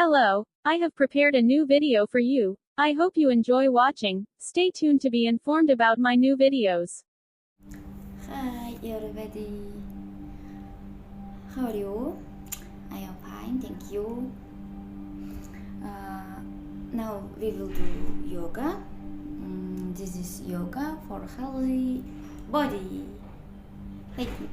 Hello, I have prepared a new video for you. I hope you enjoy watching. Stay tuned to be informed about my new videos. Hi everybody, how are you? I am fine, thank you. Now we will do yoga. This is yoga for healthy body. Thank you.